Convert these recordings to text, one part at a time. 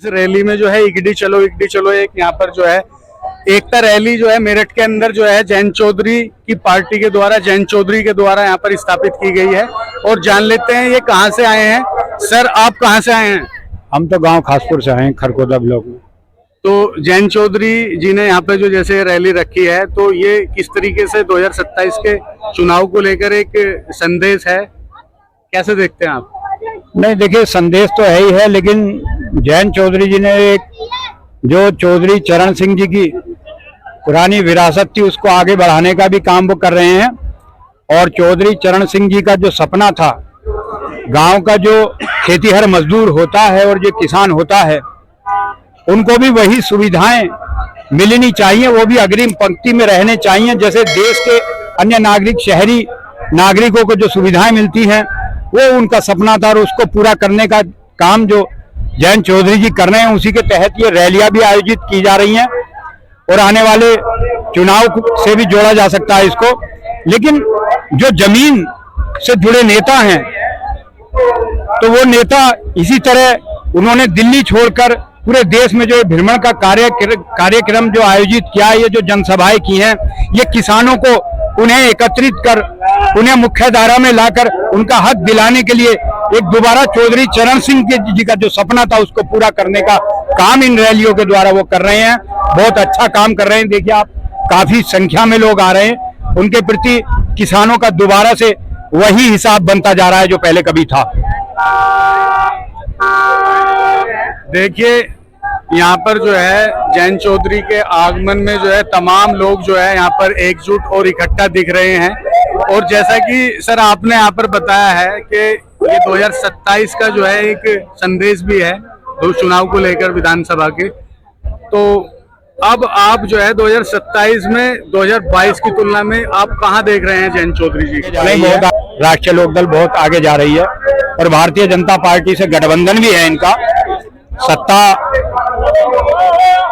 इस रैली में जो है इगडी चलो एक यहाँ पर जो है एकता रैली जो है मेरठ के अंदर जो है जयंत चौधरी की पार्टी के द्वारा जयंत चौधरी के द्वारा यहाँ पर स्थापित की गई है। और जान लेते हैं ये कहाँ से आए हैं। सर आप कहाँ से आए हैं? हम तो गांव खासपुर से आए हैं, खरकोदा ब्लॉक में। तो जयंत चौधरी जी ने यहाँ पे जो जैसे रैली रखी है, तो ये किस तरीके से 2027 के चुनाव को लेकर एक संदेश है, कैसे देखते हैं आप? नहीं देखिए, संदेश तो है ही है, लेकिन जयंत चौधरी जी ने एक जो चौधरी चरण सिंह जी की पुरानी विरासत थी उसको आगे बढ़ाने का भी काम वो कर रहे हैं। और चौधरी चरण सिंह जी का जो सपना था, गांव का जो खेतीहर मजदूर होता है और जो किसान होता है, उनको भी वही सुविधाएं मिलनी चाहिए, वो भी अग्रिम पंक्ति में रहने चाहिए जैसे देश के अन्य नागरिक शहरी नागरिकों को जो सुविधाएं मिलती हैं, वो उनका सपना था। और उसको पूरा करने का काम जो जयंत चौधरी जी कर रहे हैं, उसी के तहत ये रैलियां भी आयोजित की जा रही हैं। और आने वाले चुनाव से भी जोड़ा जा सकता है इसको। लेकिन जो जमीन से जुड़े नेता हैं, तो वो नेता इसी तरह उन्होंने दिल्ली छोड़कर पूरे देश में जो भ्रमण का कार्यक्रम जो आयोजित किया है, ये जो जनसभाएं की हैं, ये किसानों को उन्हें एकत्रित कर उन्हें मुख्य धारा में लाकर उनका हक दिलाने के लिए एक दोबारा चौधरी चरण सिंह जी का जो सपना था उसको पूरा करने का काम इन रैलियों के द्वारा वो कर रहे हैं। बहुत अच्छा काम कर रहे हैं। देखिए आप, काफी संख्या में लोग आ रहे हैं। उनके प्रति किसानों का दोबारा से वही हिसाब बनता जा रहा है जो पहले कभी था। देखिए यहाँ पर जो है जयंत चौधरी के आगमन में जो है तमाम लोग जो है यहाँ पर एकजुट और इकट्ठा दिख रहे हैं। और जैसा कि सर आपने यहाँ पर बताया है कि ये 2027 का जो है एक संदेश भी है दो चुनाव को लेकर विधानसभा के, तो अब आप जो है 2027 में 2022 की तुलना में आप कहाँ देख रहे हैं जयंत चौधरी जी? राष्ट्रीय लोकदल बहुत आगे जा रही है और भारतीय जनता पार्टी से गठबंधन भी है इनका, सत्ता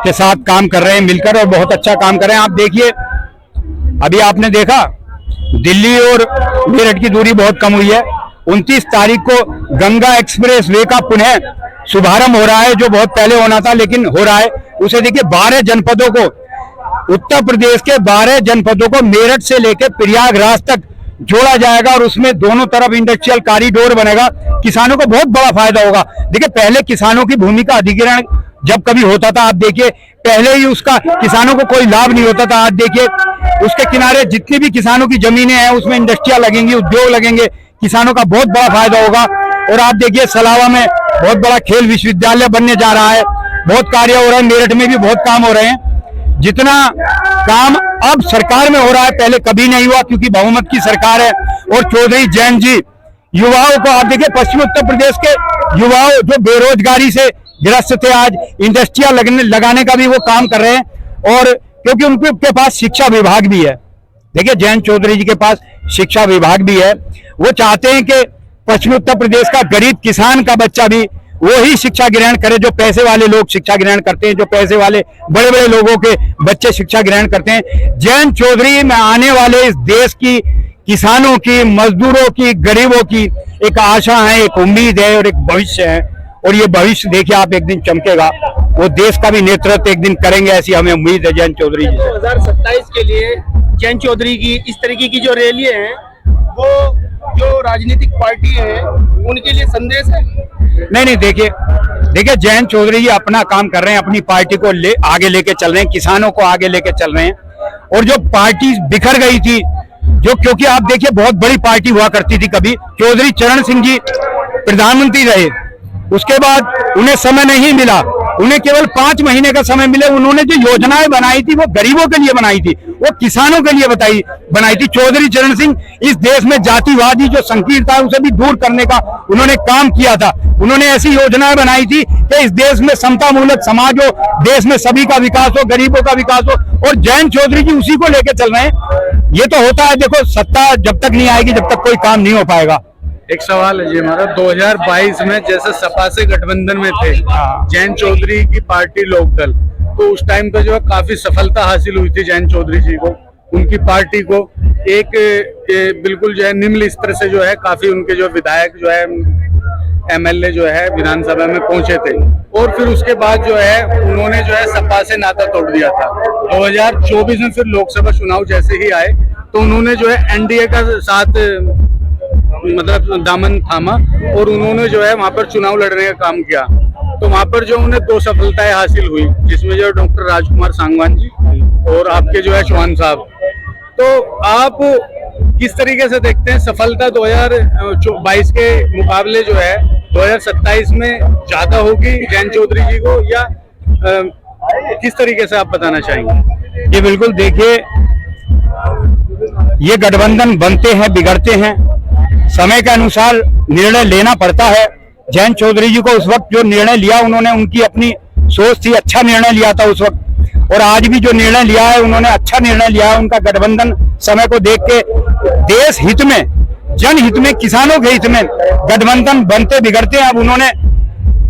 के साथ काम कर रहे हैं मिलकर और बहुत अच्छा काम कर रहे हैं। आप देखिए, अभी आपने देखा दिल्ली और मेरठ की दूरी बहुत कम हुई है। 29 तारीख को गंगा एक्सप्रेस वे का पुनः शुभारंभ हो रहा है, जो बहुत पहले होना था लेकिन हो रहा है। उसे देखिए, 12 जनपदों को, उत्तर प्रदेश के 12 जनपदों को मेरठ से लेकर प्रयागराज तक जोड़ा जाएगा और उसमें दोनों तरफ इंडस्ट्रियल कॉरिडोर बनेगा। किसानों को बहुत बड़ा फायदा होगा। देखिए, पहले किसानों की भूमि का अधिग्रहण जब कभी होता था, आप देखिए पहले ही उसका किसानों को कोई लाभ नहीं होता था। आज देखिए उसके किनारे जितनी भी किसानों की जमीनें हैं उसमें इंडस्ट्रियां लगेंगी, उद्योग लगेंगे, किसानों का बहुत बड़ा फायदा होगा। और आप देखिए सलावा में बहुत बड़ा खेल विश्वविद्यालय बनने जा रहा है, बहुत कार्य हो रहा है, मेरठ में भी बहुत काम हो रहे हैं। जितना काम अब सरकार में हो रहा है पहले कभी नहीं हुआ, क्योंकि बहुमत की सरकार है। और चौधरी जयंत जी युवाओं को, आप देखिए पश्चिमी उत्तर प्रदेश के युवाओं जो बेरोजगारी से ग्रस्त थे, आज इंडस्ट्रिया लगाने का भी वो काम कर रहे हैं। और क्योंकि उनके पास शिक्षा विभाग भी है, देखिए जयंत चौधरी जी के पास शिक्षा विभाग भी है। वो चाहते हैं कि पश्चिमी उत्तर प्रदेश का गरीब किसान का बच्चा भी वो ही शिक्षा ग्रहण करे जो पैसे वाले लोग शिक्षा ग्रहण करते हैं, जो पैसे वाले बड़े बड़े लोगों के बच्चे शिक्षा ग्रहण करते हैं। जयंत चौधरी में आने वाले इस देश की किसानों की, मजदूरों की, गरीबों की एक आशा है, एक उम्मीद है और एक भविष्य है। और ये भविष्य देखिए आप एक दिन चमकेगा, वो देश का भी नेतृत्व एक दिन करेंगे, ऐसी हमें उम्मीद है जयंत चौधरी जी। 2027 के लिए जयंत चौधरी की इस तरीके की जो रैली है, वो जो राजनीतिक पार्टी है उनके लिए संदेश है? नहीं, देखिए जयंत चौधरी जी अपना काम कर रहे हैं, अपनी पार्टी को आगे लेके चल रहे हैं, किसानों को आगे लेके चल रहे हैं। और जो पार्टी बिखर गई थी, जो क्योंकि आप देखिए बहुत बड़ी पार्टी हुआ करती थी, कभी चौधरी चरण सिंह जी प्रधानमंत्री रहे, उसके बाद उन्हें समय नहीं मिला, उन्हें केवल 5 महीने का समय मिले। उन्होंने जो योजनाएं बनाई थी वो गरीबों के लिए बनाई थी, वो किसानों के लिए बनाई थी। चौधरी चरण सिंह इस देश में जातिवादी जो संकीर्ण था उसे भी दूर करने का उन्होंने काम किया था। उन्होंने ऐसी योजनाएं बनाई थी कि इस देश में समतामूलक समाज हो, देश में सभी का विकास हो, गरीबों का विकास हो। और जयंत चौधरी जी उसी को लेकर चल रहे हैं। ये तो होता है, देखो सत्ता जब तक नहीं आएगी जब तक कोई काम नहीं हो पाएगा। एक सवाल है जी हमारा, 2022 में जैसे सपा से गठबंधन में थे जयंत चौधरी की पार्टी लोकदल, तो उस टाइम पे जो है काफी सफलता हासिल हुई थी जयंत चौधरी जी को, उनकी पार्टी को। एक बिल्कुल जो है निम्न स्तर से जो है काफी उनके जो विधायक जो है एमएलए जो है विधानसभा में पहुंचे थे और फिर उसके बाद जो है उन्होंने जो है सपा से नाता तोड़ दिया था। 2024 में फिर लोकसभा चुनाव जैसे ही आए तो उन्होंने जो है एनडीए का साथ मतलब दामन थामा और उन्होंने जो है वहां पर चुनाव लड़ने का काम किया। तो वहां पर जो उन्हें 2 सफलताएं हासिल हुई, जिसमें जो डॉक्टर राजकुमार सांगवान जी और आपके जो है चौहान साहब। तो आप किस तरीके से देखते हैं सफलता 2022 के मुकाबले जो है 2027 में ज्यादा होगी जयंत चौधरी जी को, या किस तरीके से आप बताना चाहेंगे? ये बिल्कुल देखिए, ये गठबंधन बनते हैं बिगड़ते हैं, समय के अनुसार निर्णय लेना पड़ता है। जयंत चौधरी जी को उस वक्त जो निर्णय लिया उन्होंने, उनकी अपनी सोच थी, अच्छा निर्णय लिया था उस वक्त, और आज भी जो निर्णय लिया है उन्होंने अच्छा निर्णय लिया है। उनका गठबंधन समय को देख के देश हित में, जनहित में, किसानों के हित में गठबंधन बनते बिगड़ते हैं। अब उन्होंने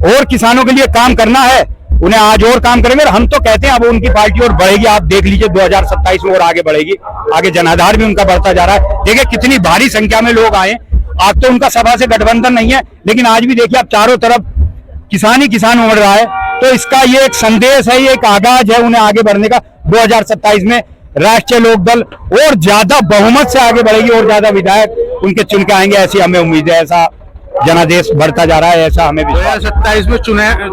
और किसानों के लिए काम करना है, उन्हें आज और काम करेंगे। और हम तो कहते हैं अब उनकी पार्टी और बढ़ेगी। आप देख लीजिए 2027 में और आगे बढ़ेगी, आगे जनाधार भी उनका बढ़ता जा रहा है। देखिए कितनी भारी संख्या में लोग आए। आज तो उनका सभा से गठबंधन नहीं है, लेकिन आज भी देखिए आप चारों तरफ किसान ही किसान उमड़ रहा है। तो इसका ये एक संदेश है, ये एक आगाज है उन्हें आगे बढ़ने का। 2027 में राष्ट्रीय लोकदल और ज्यादा बहुमत से आगे बढ़ेगी और ज्यादा विधायक उनके चुन के आएंगे, ऐसी हमें उम्मीद है। ऐसा जनादेश बढ़ता जा रहा है, ऐसा हमें 2027 में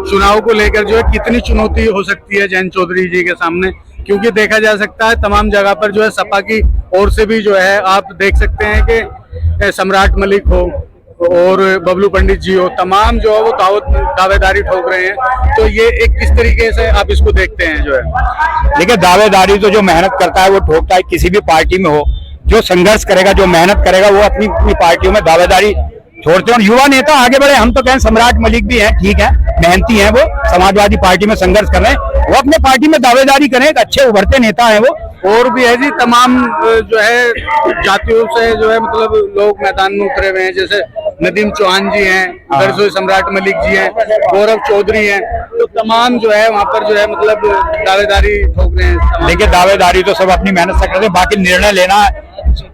चुनाव को लेकर जो है कितनी चुनौती हो सकती है जयंत चौधरी जी के सामने? क्योंकि देखा जा सकता है तमाम जगह पर जो है सपा की ओर से भी जो है आप देख सकते हैं कि सम्राट मलिक हो और बबलू पंडित जी हो, तमाम जो है वो दावेदारी ठोक रहे हैं। तो ये एक किस तरीके से आप इसको देखते हैं जो है? देखिए दावेदारी तो जो मेहनत करता है वो ठोकता है, किसी भी पार्टी में हो। जो संघर्ष करेगा, जो मेहनत करेगा, वो अपनी अपनी पार्टियों में दावेदारी छोड़ते हैं। और युवा नेता आगे बढ़े, हम तो कहें सम्राट मलिक भी हैं, ठीक है, मेहनती हैं, वो समाजवादी पार्टी में संघर्ष कर रहे हैं, वो अपने पार्टी में दावेदारी करें, एक अच्छे उभरते नेता हैं वो। और भी है जी, तमाम जो है जातियों से जो है मतलब लोग मैदान में उतरे हुए हैं, जैसे नदीम चौहान जी हैं, उधर से सम्राट मलिक जी हैं, गौरव चौधरी हैं। तो तमाम जो है वहाँ पर जो है मतलब दावेदारी ठोक रहे हैं। देखिए दावेदारी तो सब अपनी मेहनत से करते हैं, बाकी निर्णय लेना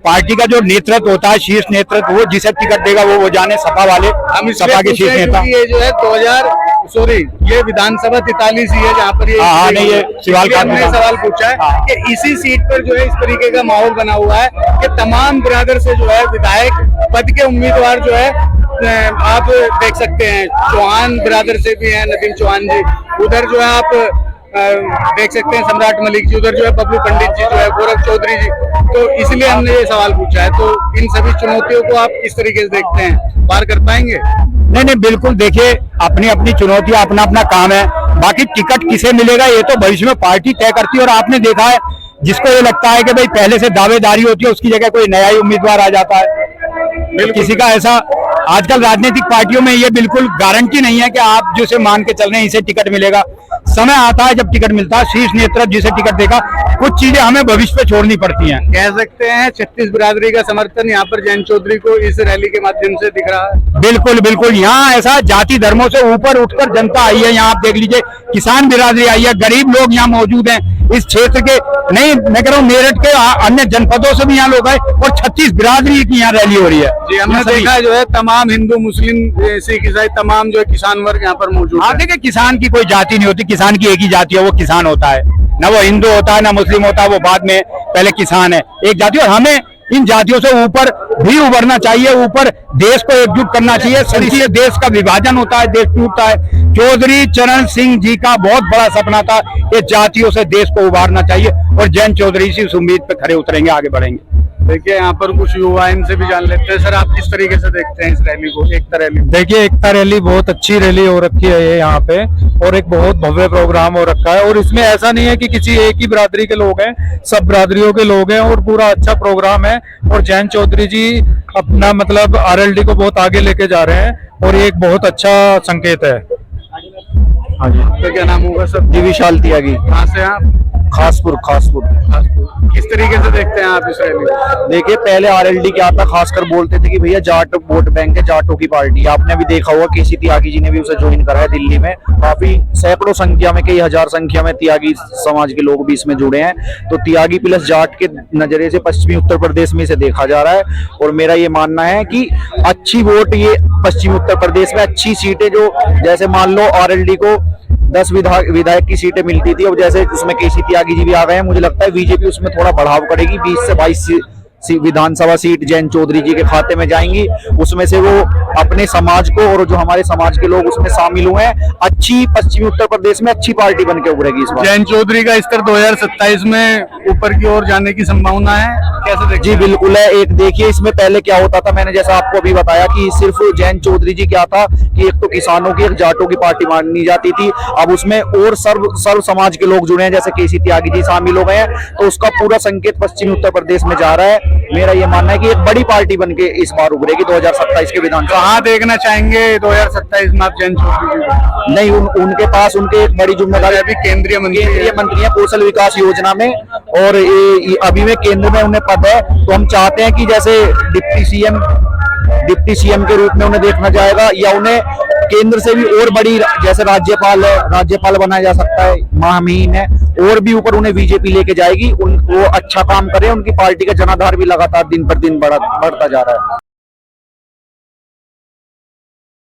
पार्टी का जो नेतृत्व होता है, शीर्ष नेतृत्व, वो जिसे टिकट देगा वो जाने। सपा वाले, हम सपा के शीर्ष नेता, ये जो है ये विधानसभा 43 ही है जहाँ पर ये सवाल पूछा है कि इसी सीट पर जो है इस तरीके का माहौल बना हुआ है कि तमाम बिरादर से जो है विधायक पद के उम्मीदवार जो है आप देख सकते हैं, चौहान बिरादर से भी हैं, नदीम चौहान जी, उधर जो है आप देख सकते हैं सम्राट मलिक जी, उधर जो है बबलू पंडित जी, जो है गौरव चौधरी जी। तो इसलिए हमने ये सवाल पूछा है। तो इन सभी चुनौतियों को आप किस तरीके से देखते हैं, पार कर पाएंगे? नहीं, बिल्कुल। देखिए अपनी अपनी चुनौतियां, अपना अपना काम है। बाकी टिकट किसे मिलेगा ये तो भविष्य में पार्टी तय करती है। और आपने देखा है, जिसको ये लगता है कि भाई पहले से दावेदारी होती है, उसकी जगह कोई नया ही उम्मीदवार आ जाता है। किसी का ऐसा आजकल राजनीतिक पार्टियों में ये बिल्कुल गारंटी नहीं है कि आप जिसे मान के चल रहे हैं इसे टिकट मिलेगा। समय आता है जब टिकट मिलता है, शीर्ष नेतृत्व जिसे टिकट देगा। कुछ चीजें हमें भविष्य पे छोड़नी पड़ती हैं। कह सकते हैं 36 बिरादरी का समर्थन यहाँ पर जयंत चौधरी को इस रैली के माध्यम से दिख रहा है। बिल्कुल बिल्कुल, यहाँ ऐसा जाति धर्मों से ऊपर उठकर जनता आई है। यहाँ आप देख लीजिए, किसान बिरादरी आई है, गरीब लोग यहाँ मौजूद हैं इस क्षेत्र के। नहीं, मैं कह रहा हूँ मेरठ के अन्य जनपदों से भी यहाँ लोग आए और 36 बिरादरी की यहाँ रैली हो रही है। जी, हमने देखा जो है तमाम हिंदू, मुस्लिम, सिख, ईसाई, तमाम जो है किसान वर्ग यहाँ पर मौजूद है। देखिए किसान की कोई जाति नहीं होती, किसान की एक ही जाति है, वो किसान होता है। ना वो हिंदू होता है, ना मुस्लिम होता है, वो बाद में, पहले किसान है, एक जाति। और हमें इन जातियों से ऊपर भी उभरना चाहिए, ऊपर देश को एकजुट करना चाहिए। संसदीय देश का विभाजन होता है, देश टूटता है। चौधरी चरण सिंह जी का बहुत बड़ा सपना था कि जातियों से देश को उभारना चाहिए, और जयंत चौधरी इस उम्मीद पे खड़े उतरेंगे, आगे बढ़ेंगे। देखिए यहाँ पर कुछ युवा, इनसे भी जान लेते हैं। सर, आप किस तरीके से देखते हैं इस रैली को, एकता रैली? देखिए एकता रैली बहुत अच्छी रैली हो रखी है ये यहाँ पे, और एक बहुत भव्य प्रोग्राम हो रखा है। और इसमें ऐसा नहीं है कि किसी एक ही बिरादरी के लोग हैं, सब बिरादरियों के लोग हैं, और पूरा अच्छा प्रोग्राम है। और जयंत चौधरी जी अपना मतलब आरएलडी को बहुत आगे लेके जा रहे हैं, और ये एक बहुत अच्छा संकेत है। हाँ जी, तो क्या नाम होगा सर? जी, विशाल त्यागी। कहाँ से आप? खासपुर खासपुर। किस तरीके से देखते हैं आप इस रैली को? देखिए पहले आरएलडी क्या था, खासकर बोलते थे कि भैया जाट वोट बैंक है, जाटों की पार्टी। आपने भी देखा होगा केसी त्यागी जी ने भी उसे ज्वाइन करा है दिल्ली में। काफी सैकड़ों संख्या में, कई हजार संख्या में त्यागी समाज के लोग भी इसमें जुड़े हैं। तो त्यागी प्लस जाट के नजरिए से पश्चिमी उत्तर प्रदेश में इसे देखा जा रहा है। और मेरा ये मानना है कि अच्छी वोट ये पश्चिमी उत्तर प्रदेश में अच्छी सीटें, जो जैसे मान लो आरएलडी को 10 विधायक की सीटें मिलती थी, अब जैसे उसमें केसी त्यागी जी भी आ गए हैं, मुझे लगता है बीजेपी उसमें थोड़ा बढ़ाव करेगी। 20 से 22 विधानसभा सीट जैन चौधरी जी के खाते में जाएंगी। उसमें से वो अपने समाज को और जो हमारे समाज के लोग उसमें शामिल हुए हैं, अच्छी पश्चिमी उत्तर प्रदेश में अच्छी पार्टी बन के उभरेगी इस बार। जैन चौधरी का स्तर 2027 में ऊपर की ओर जाने की संभावना है, कैसे देखते जी हैं? बिल्कुल है। एक देखिए इसमें पहले क्या होता था, मैंने जैसा आपको अभी बताया कि सिर्फ जैन चौधरी जी क्या था कि एक तो किसानों की, एक जाटों की पार्टी मानी जाती थी। अब उसमें और सर्व समाज के लोग जुड़े हैं, जैसे केसी त्यागी जी शामिल हो गए हैं, तो उसका पूरा संकेत पश्चिमी उत्तर प्रदेश में जा रहा है। मेरा ये मानना है कि एक बड़ी पार्टी बन के इस बार उभरेगी 2027 के विधानसभा। कहाँ देखना चाहेंगे 2027 में आप जैन चौधरी जी? नहीं, उनके पास उनके एक बड़ी जिम्मेदारी, अभी केंद्रीय मंत्री है कौशल विकास योजना में, और ये अभी में केंद्र में उन्हें पद है। तो हम चाहते हैं कि जैसे डिप्टी सीएम के रूप में उन्हें देखना जाएगा, या उन्हें केंद्र से भी और बड़ी, जैसे राज्यपाल है, राज्यपाल बनाया जा सकता है, महामहिम है, और भी ऊपर उन्हें बीजेपी लेके जाएगी। वो अच्छा काम करे, उनकी पार्टी का जनाधार भी लगातार दिन पर दिन बढ़ता जा रहा है।